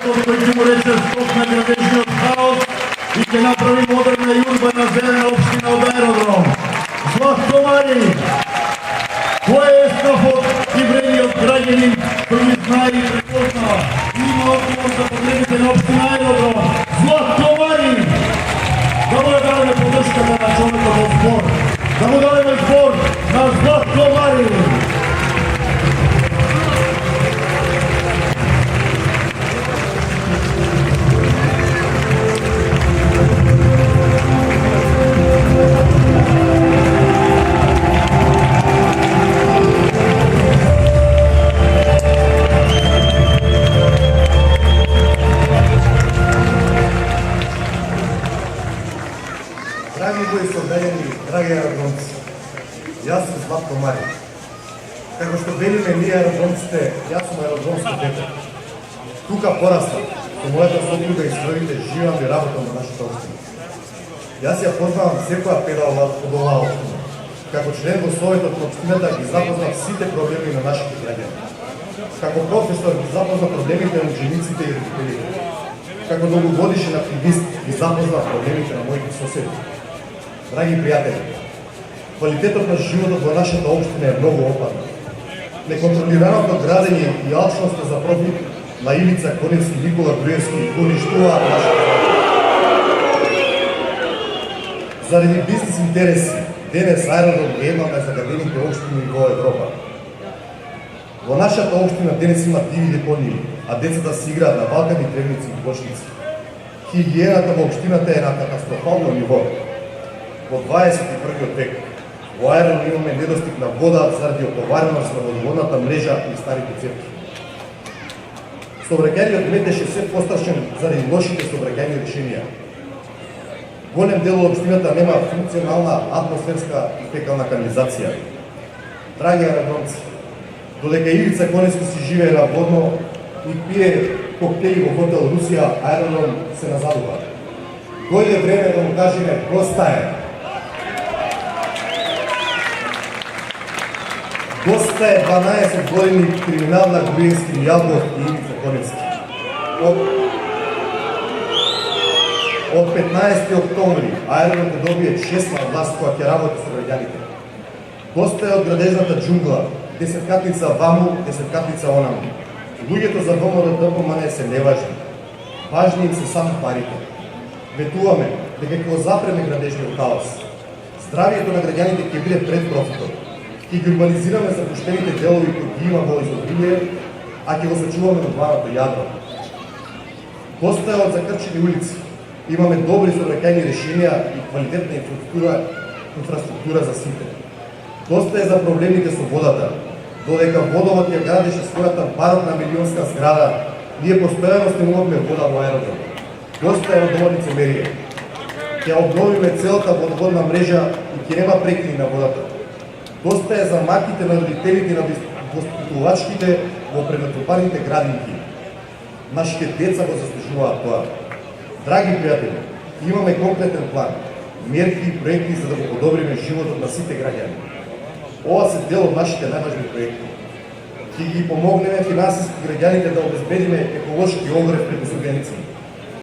Кој ќе му рече стоп на градежниот хаос и ќе направи модерна и урбана зелена општина од аеродром. Златко Марин, кој е скафот и вредниот граѓанин кој ги знае и препознава и има одговор за проблемите на општина аеродром. Златко Марин, да му дадеме поддршката на човекот од збор. Да му дадеме збор на Златко Марин. Драги мои собрањани, драги аеродромци, јас сум Златко Марин. Како што велиме ние аеродромците, јас сум аеродромско дете. Тука порастам, со мојата сопруга и своите живам и работам на нашата општина. Јас ја познавам секоја педала од оваа општина. Како член во советот на општината ги запознав сите проблеми на нашите граѓани. Како професор ги запознав проблемите на учениците и родителите. Како долгогодишен активист ги запознав проблемите на моите соседи. Драги пријатели, квалитетот на животот во нашата општина е многу опадна. Неконтролираното градење и алчноста за профит на Ивица Коневски и Никола Груевски го уништуваат нашата општина. Заради бизнес интереси, денес аеродром е една од загадените општини во Европа. Во нашата општина денес има диви депонии, а децата си играат на балкани, тревници и плочници. Хигиената во општината е на катастрофално ниво. Во 21. век во аеродром имаме недостиг на вода заради отовареност на водоводната мрежа и старите цевки. Сообраќајниот мет е 60% заради лошите сообраќајни решенија. Голем дел од општината нема функционална атмосферска и фекална канализација. Драги аеродромци, додека Ивица Коневски си живее работно и пие коктели во хотел Русија, аеродром се назадува. Дојде време да му кажеме доста е. Доста е 12 години криминал на Груевски, Мијалков и Ивица Коневски. Од 15 октомври аеродром ќе добие честна власт која ќе работи со граѓаните. Доста е од градежната џунгла, десеткатница ваму, десеткатница онаму. Луѓето за ВМРО ДПМН се неважни. Важни им се само парите. Ветуваме дека ќе го запреме градежниот хаос. Здравието на граѓаните ќе биде пред профитот. Ќе ги урбанизираме запуштените делови кои ги има во Изобилие, а ќе го сочуваме на главното јадро. Доста е од закрчени улици. Имаме добри сообраќајни решенија и квалитетна инфраструктура за сите. Доста е за проблемите со водата. Додека водовод ја градеше својата барокна милионска зграда, ние постојано стимуваме вода во аеродром. Доста е од ова лицемерие. Ќе обновиме целата водоводна мрежа и ќе нема прекини на водата. Доста е за маките на родителите на воспитувачките во пренатрупаните градинки. Нашите деца го заслужуваат тоа. Драги пријатели, имаме конкретен план, мерки и проекти за да го подобриме животот на сите граѓани. Ова се дел од нашите најважни проекти. Ќе ги помогнеме финансиски граѓаните да обезбедиме еколошки огрев преку Собеници.